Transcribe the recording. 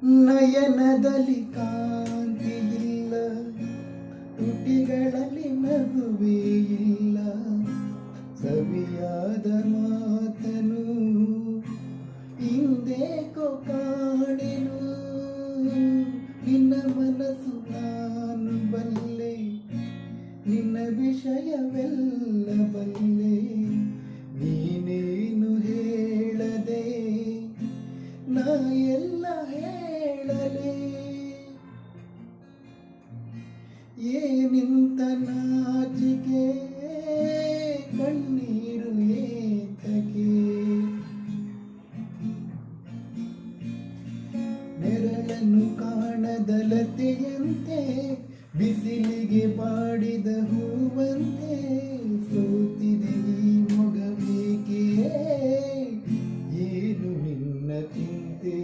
ನಯನದಲ್ಲಿ ಕಾಂತಿಯಿಲ್ಲ, ತುಟಿಗಳಲ್ಲಿ ನಗುವೇ ಇಲ್ಲ. ಸವಿಯಾದ ಮಾತನು ಹಿಂದೇಕೋ ಕಾಣೆನು. ನಿನ್ನ ಮನಸ್ಸು ನಾನು ಬಲ್ಲೆ, ನಿನ್ನ ವಿಷಯವೆಲ್ಲ ಬಲ್ಲೆ. ನೀನೇನು ಹೇಳದೆ ನಾ ಎಲ್ಲ ಹೇಳಲೆ. ಏನಿಂತ ನಾಚಿಕೆ ಕಣ್ಣೀರು ಏತಕೆ. ನೆರಳನ್ನು ಕಾಣದಲತೆಯಂತೆ, ಬಿಸಿಲಿಗೆ ಬಾಡಿದ ಹೂವಂತೆ. ಸೋತಿದೆ ಈ ಮೊಗಬೇಕೆ, ಏನು ನಿನ್ನ ಚಿಂತೆ.